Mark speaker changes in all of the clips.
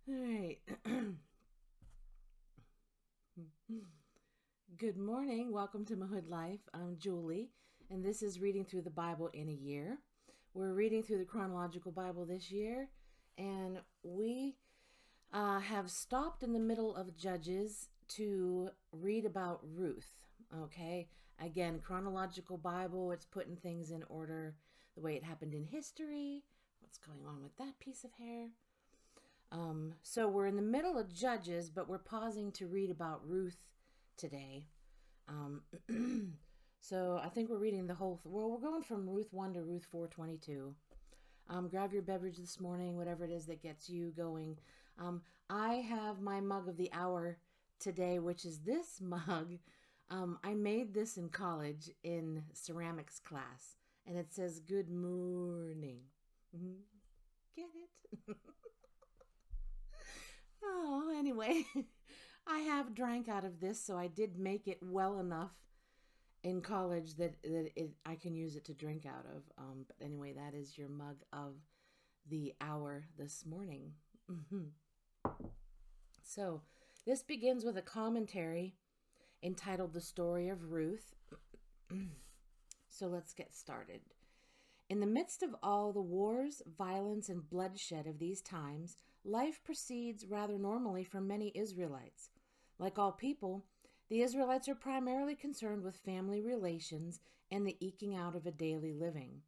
Speaker 1: All right. Good morning. Welcome to Mahood Life. I'm Julie, and this is Reading Through the Bible in a Year. We're reading through the Chronological Bible this year, and we have stopped in the middle of Judges to read about Ruth. Okay? Again, Chronological Bible, it's putting things in order the way it happened in history. What's going on with that piece of hair? So we're in the middle of Judges, but we're pausing to read about Ruth today. So I think we're reading the whole. Well, we're going from Ruth 1 to Ruth 4:22. Grab your beverage this morning, whatever it is that gets you going. I have my mug of the hour today, which is this mug. I made this in college in ceramics class, and it says "Good morning." Get it? Oh, anyway, I have drank out of this, so I did make it well enough in college that I can use it to drink out of. But anyway, that is your mug of the hour this morning. So, this begins with a commentary entitled The Story of Ruth. So, let's get started. In the midst of all the wars, violence, and bloodshed of these times, life proceeds rather normally for many Israelites. Like all people, the Israelites are primarily concerned with family relations and the eking out of a daily living.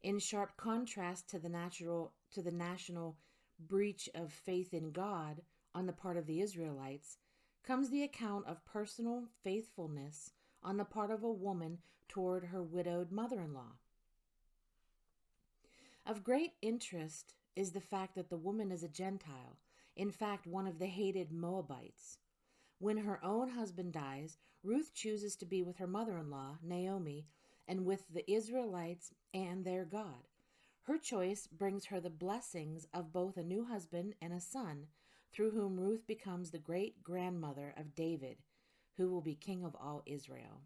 Speaker 1: In sharp contrast to the national breach of faith in God on the part of the Israelites, comes the account of personal faithfulness on the part of a woman toward her widowed mother-in-law. Of great interest is the fact that the woman is a Gentile, in fact, one of the hated Moabites. When her own husband dies, Ruth chooses to be with her mother-in-law, Naomi, and with the Israelites and their God. Her choice brings her the blessings of both a new husband and a son, through whom Ruth becomes the great-grandmother of David, who will be king of all Israel.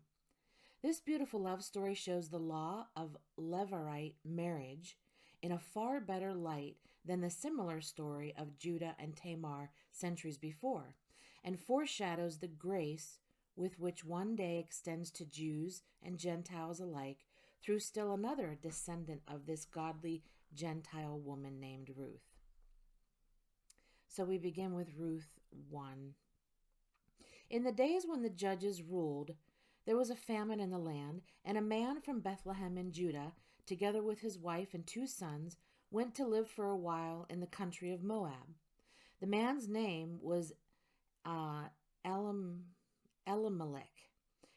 Speaker 1: This beautiful love story shows the law of Levirate marriage in a far better light than the similar story of Judah and Tamar centuries before, and foreshadows the grace with which one day extends to Jews and Gentiles alike through still another descendant of this godly Gentile woman named Ruth. So we begin with Ruth 1. In the days when the judges ruled, there was a famine in the land, and a man from Bethlehem in Judah, together with his wife and 2 sons, went to live for a while in the country of Moab. The man's name was Elimelech,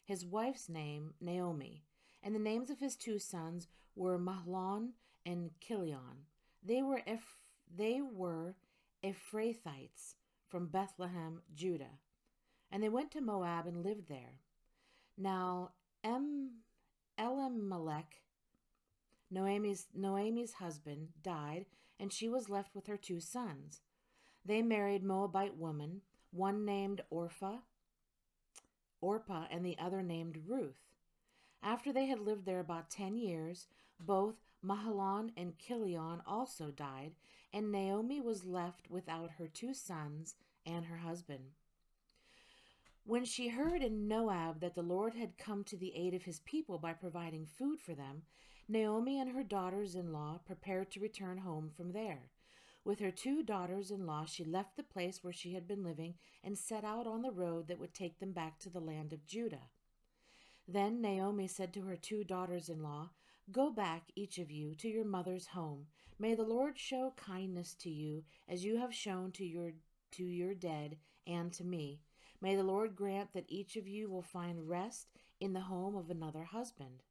Speaker 1: his wife's name Naomi, and the names of his 2 sons were Mahlon and Chilion. They were Ephrathites from Bethlehem, Judah, and they went to Moab and lived there. Now, Elimelech, Naomi's husband, died, and she was left with her 2 sons. They married Moabite women, one named Orpah, and the other named Ruth. After they had lived there about 10 years, both Mahlon and Chilion also died, and Naomi was left without her 2 sons and her husband. When she heard in Moab that the Lord had come to the aid of his people by providing food for them, Naomi and her daughters-in-law prepared to return home from there. With her 2 daughters-in-law, she left the place where she had been living and set out on the road that would take them back to the land of Judah. Then Naomi said to her 2 daughters-in-law, "Go back, each of you, to your mother's home. May the Lord show kindness to you, as you have shown to your dead and to me. May the Lord grant that each of you will find rest in the home of another husband."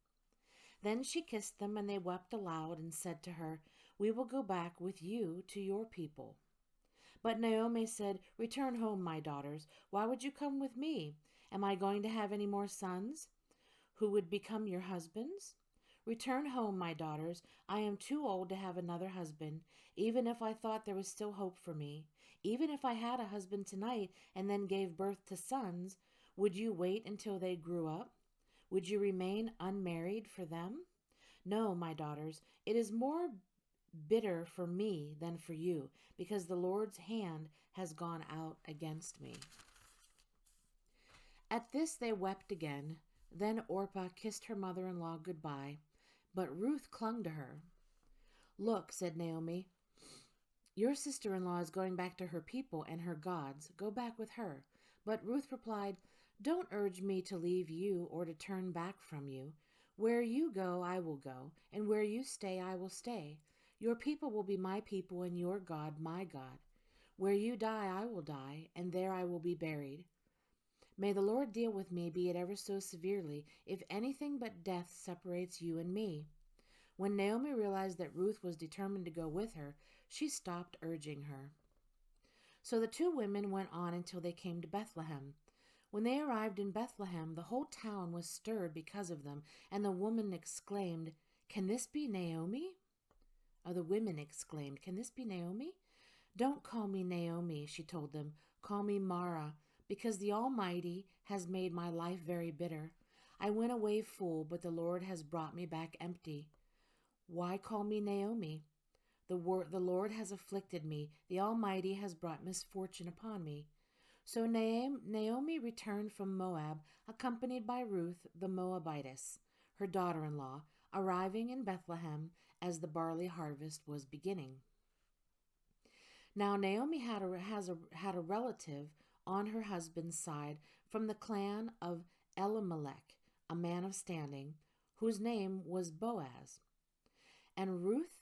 Speaker 1: Then she kissed them, and they wept aloud and said to her, "We will go back with you to your people." But Naomi said, "Return home, my daughters. Why would you come with me? Am I going to have any more sons who would become your husbands? Return home, my daughters. I am too old to have another husband, even if I thought there was still hope for me. Even if I had a husband tonight and then gave birth to sons, would you wait until they grew up? Would you remain unmarried for them? No, my daughters, it is more bitter for me than for you, because the Lord's hand has gone out against me." At this they wept again. Then Orpah kissed her mother-in-law goodbye, but Ruth clung to her. "Look," said Naomi, "your sister-in-law is going back to her people and her gods. Go back with her." But Ruth replied, "Don't urge me to leave you or to turn back from you. Where you go, I will go, and where you stay, I will stay. Your people will be my people, and your God, my God. Where you die, I will die, and there I will be buried. May the Lord deal with me, be it ever so severely, if anything but death separates you and me." When Naomi realized that Ruth was determined to go with her, she stopped urging her. So the two women went on until they came to Bethlehem. When they arrived in Bethlehem, the whole town was stirred because of them, and the woman exclaimed, "Can this be Naomi?" The women exclaimed, "Can this be Naomi?" "Don't call me Naomi," she told them. "Call me Mara, because the Almighty has made my life very bitter. I went away full, but the Lord has brought me back empty. Why call me Naomi? The Lord has afflicted me. The Almighty has brought misfortune upon me." So Naomi returned from Moab, accompanied by Ruth the Moabitess, her daughter-in-law, arriving in Bethlehem as the barley harvest was beginning. Now Naomi had a relative on her husband's side from the clan of Elimelech, a man of standing, whose name was Boaz. And Ruth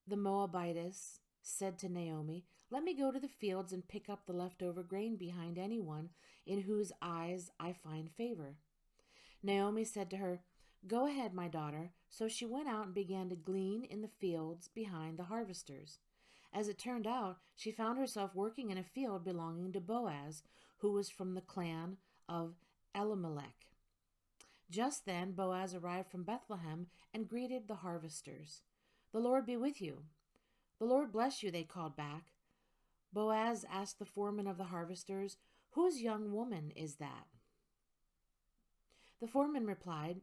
Speaker 1: the Moabitess said to Naomi, "Let me go to the fields and pick up the leftover grain behind anyone in whose eyes I find favor." Naomi said to her, "Go ahead, my daughter." So she went out and began to glean in the fields behind the harvesters. As it turned out, she found herself working in a field belonging to Boaz, who was from the clan of Elimelech. Just then Boaz arrived from Bethlehem and greeted the harvesters. "The Lord be with you." "The Lord bless you," they called back. Boaz asked the foreman of the harvesters, "Whose young woman is that?" The foreman replied,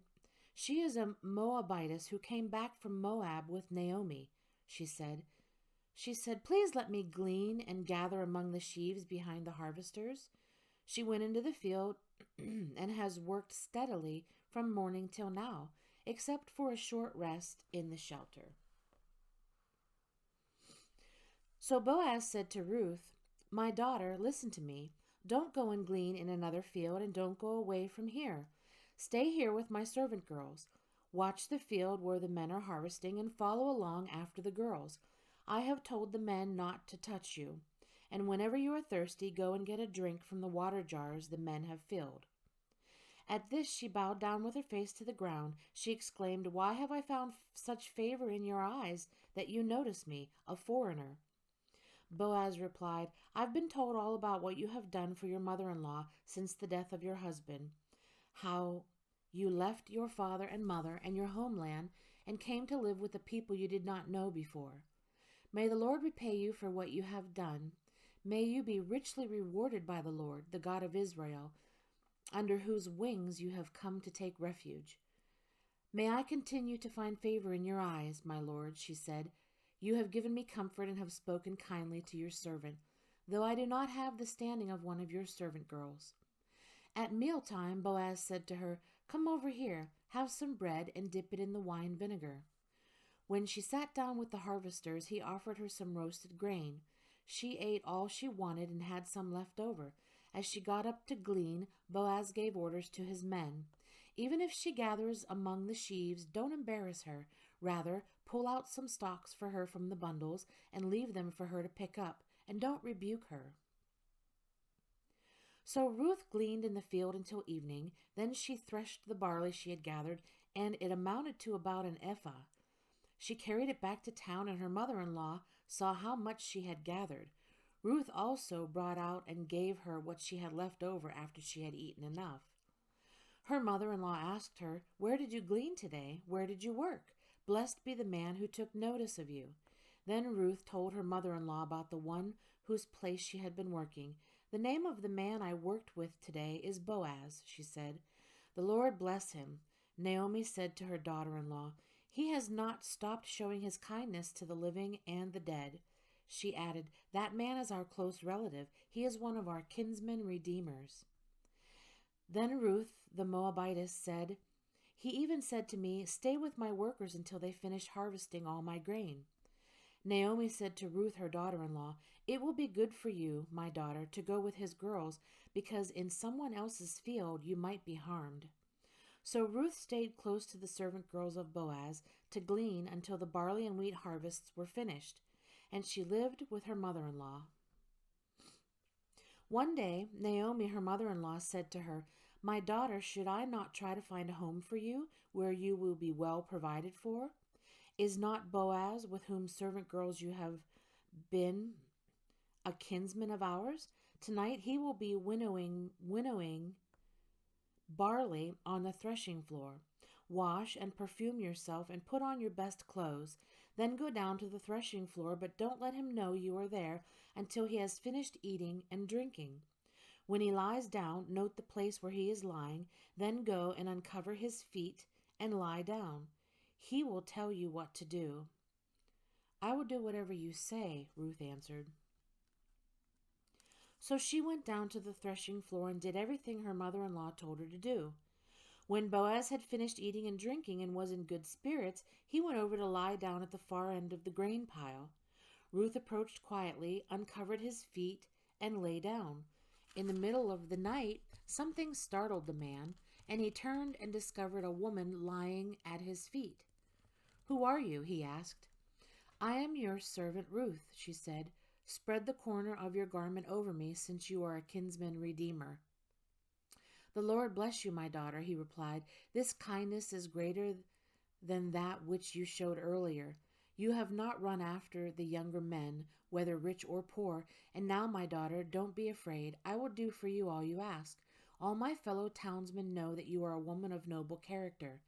Speaker 1: "She is a Moabitess who came back from Moab with Naomi," she said. "Please let me glean and gather among the sheaves behind the harvesters." She went into the field and has worked steadily from morning till now, except for a short rest in the shelter. So Boaz said to Ruth, "My daughter, listen to me. Don't go and glean in another field, and don't go away from here. Stay here with my servant girls. Watch the field where the men are harvesting and follow along after the girls. I have told the men not to touch you. And whenever you are thirsty, go and get a drink from the water jars the men have filled." At this she bowed down with her face to the ground. She exclaimed, "Why have I found such favor in your eyes that you notice me, a foreigner?" Boaz replied, "I've been told all about what you have done for your mother-in-law since the death of your husband, how you left your father and mother and your homeland and came to live with a people you did not know before. May the Lord repay you for what you have done. May you be richly rewarded by the Lord, the God of Israel, under whose wings you have come to take refuge. May I continue to find favor in your eyes, my Lord," she said. "You have given me comfort and have spoken kindly to your servant, though I do not have the standing of one of your servant girls." At mealtime, Boaz said to her, "Come over here, have some bread and dip it in the wine vinegar." When she sat down with the harvesters, he offered her some roasted grain. She ate all she wanted and had some left over. As she got up to glean, Boaz gave orders to his men. "Even if she gathers among the sheaves, don't embarrass her. Rather, pull out some stalks for her from the bundles and leave them for her to pick up, and don't rebuke her." So Ruth gleaned in the field until evening. Then she threshed the barley she had gathered, and it amounted to about an ephah. She carried it back to town, and her mother-in-law saw how much she had gathered. Ruth also brought out and gave her what she had left over after she had eaten enough. Her mother-in-law asked her, "Where did you glean today? Where did you work? Blessed be the man who took notice of you." Then Ruth told her mother-in-law about the one whose place she had been working. "The name of the man I worked with today is Boaz," she said. "The Lord bless him." Naomi said to her daughter-in-law, He has not stopped showing his kindness to the living and the dead. She added, That man is our close relative. He is one of our kinsmen redeemers. Then Ruth the Moabitess said, He even said to me, Stay with my workers until they finish harvesting all my grain. Naomi said to Ruth, her daughter-in-law, It will be good for you, my daughter, to go with his girls, because in someone else's field you might be harmed. So Ruth stayed close to the servant girls of Boaz to glean until the barley and wheat harvests were finished, and she lived with her mother-in-law. One day, Naomi, her mother-in-law, said to her, My daughter, should I not try to find a home for you where you will be well provided for? Is not Boaz, with whom servant girls you have been, a kinsman of ours? Tonight he will be winnowing barley on the threshing floor. Wash and perfume yourself and put on your best clothes. Then go down to the threshing floor, but don't let him know you are there until he has finished eating and drinking. When he lies down, note the place where he is lying, then go and uncover his feet and lie down. He will tell you what to do. I will do whatever you say, Ruth answered. So she went down to the threshing floor and did everything her mother-in-law told her to do. When Boaz had finished eating and drinking and was in good spirits, he went over to lie down at the far end of the grain pile. Ruth approached quietly, uncovered his feet, and lay down. In the middle of the night, something startled the man, and he turned and discovered a woman lying at his feet. Who are you? He asked. I am your servant Ruth, she said. Spread the corner of your garment over me, since you are a kinsman redeemer. The Lord bless you, my daughter, he replied. This kindness is greater than that which you showed earlier. You have not run after the younger men, whether rich or poor, and now, my daughter, don't be afraid. I will do for you all you ask. All my fellow townsmen know that you are a woman of noble character.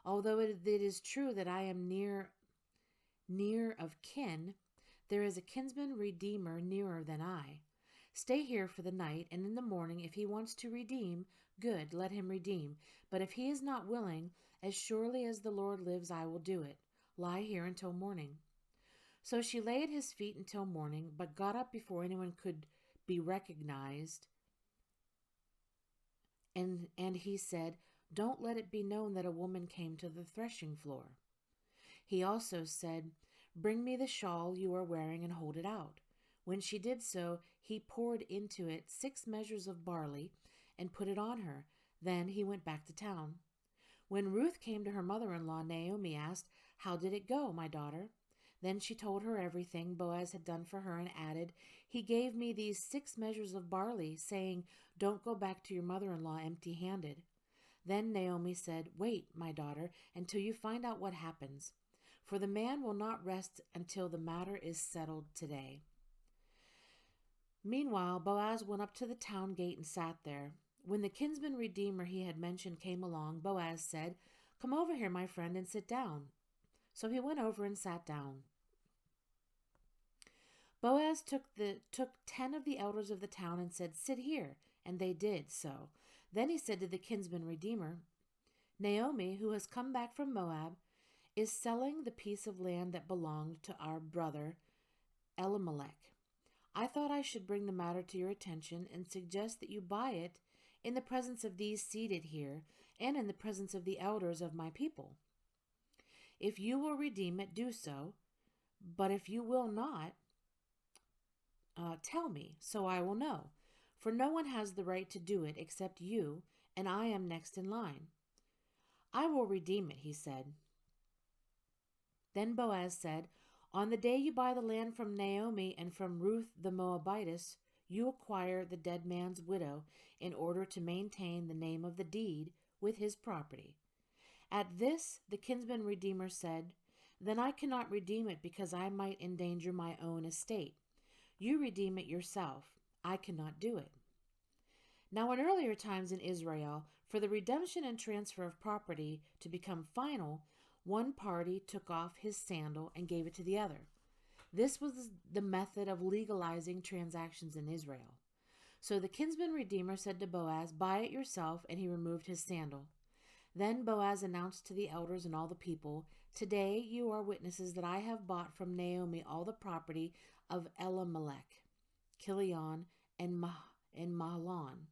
Speaker 1: Although it is true that I am near of kin, there is a kinsman redeemer nearer than I. Stay here for the night, and in the morning, if he wants to redeem, good, let him redeem. But if he is not willing, as surely as the Lord lives, I will do it. Lie here until morning. So she lay at his feet until morning, but got up before anyone could be recognized. And he said, Don't let it be known that a woman came to the threshing floor. He also said, Bring me the shawl you are wearing and hold it out. When she did so, he poured into it 6 measures of barley and put it on her. Then he went back to town. When Ruth came to her mother-in-law, Naomi asked, How did it go, my daughter? Then she told her everything Boaz had done for her and added, He gave me these 6 measures of barley, saying, Don't go back to your mother-in-law empty-handed. Then Naomi said, Wait, my daughter, until you find out what happens. For the man will not rest until the matter is settled today. Meanwhile, Boaz went up to the town gate and sat there. When the kinsman redeemer he had mentioned came along, Boaz said, Come over here, my friend, and sit down. So he went over and sat down. Boaz took 10 of the elders of the town and said, Sit here, and they did so. Then he said to the kinsman redeemer, Naomi, who has come back from Moab, is selling the piece of land that belonged to our brother Elimelech. I thought I should bring the matter to your attention and suggest that you buy it in the presence of these seated here and in the presence of the elders of my people. If you will redeem it, do so, but if you will not, tell me, so I will know, for no one has the right to do it except you, and I am next in line. I will redeem it, he said. Then Boaz said, On the day you buy the land from Naomi and from Ruth the Moabitess, you acquire the dead man's widow in order to maintain the name of the deed with his property. At this, the kinsman redeemer said, Then I cannot redeem it because I might endanger my own estate. You redeem it yourself. I cannot do it. Now, in earlier times in Israel, for the redemption and transfer of property to become final, one party took off his sandal and gave it to the other. This was the method of legalizing transactions in Israel. So the kinsman redeemer said to Boaz, Buy it yourself, and he removed his sandal. Then Boaz announced to the elders and all the people, "Today you are witnesses that I have bought from Naomi all the property of Elimelech, Chilion, and Mahlon.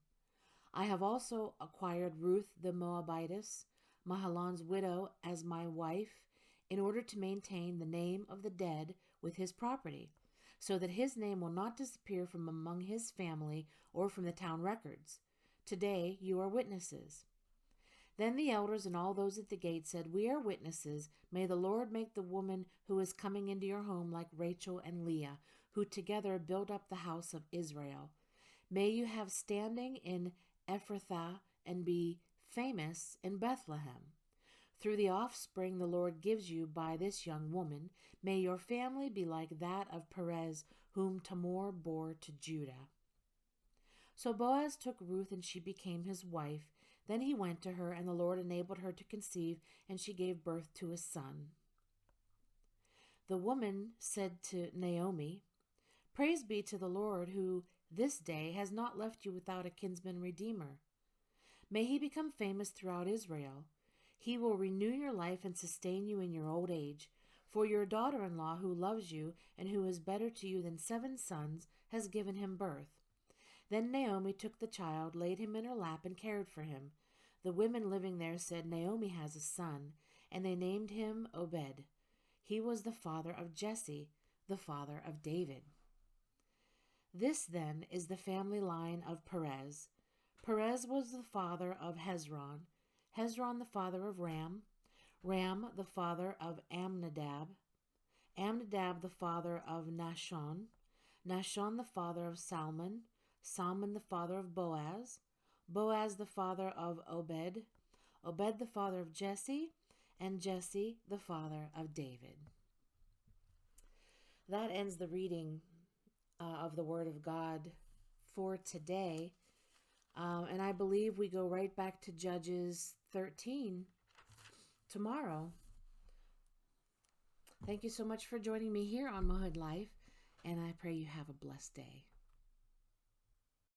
Speaker 1: I have also acquired Ruth the Moabitess, Mahlon's widow, as my wife, in order to maintain the name of the dead with his property, so that his name will not disappear from among his family or from the town records. Today you are witnesses." Then the elders and all those at the gate said, "We are witnesses. May the Lord make the woman who is coming into your home like Rachel and Leah, who together build up the house of Israel. May you have standing in Ephrathah and be famous in Bethlehem. Through the offspring the Lord gives you by this young woman, may your family be like that of Perez, whom Tamar bore to Judah." So Boaz took Ruth, and she became his wife. Then he went to her, and the Lord enabled her to conceive, and she gave birth to a son. The woman said to Naomi, "Praise be to the Lord, who this day has not left you without a kinsman redeemer. May he become famous throughout Israel. He will renew your life and sustain you in your old age. For your daughter-in-law, who loves you and who is better to you than 7 sons, has given him birth." Then Naomi took the child, laid him in her lap, and cared for him. The women living there said, "Naomi has a son," and they named him Obed. He was the father of Jesse, the father of David. This then is the family line of Perez. Perez was the father of Hezron, Hezron the father of Ram, Ram the father of Amminadab, Amminadab the father of Nahshon, Nahshon the father of Salmon, Salmon the father of Boaz, Boaz the father of Obed, Obed the father of Jesse, and Jesse the father of David. That ends the reading of the Word of God for today. And I believe we go right back to Judges 13 tomorrow. Thank you so much for joining me here on Mohood Life, and I pray you have a blessed day.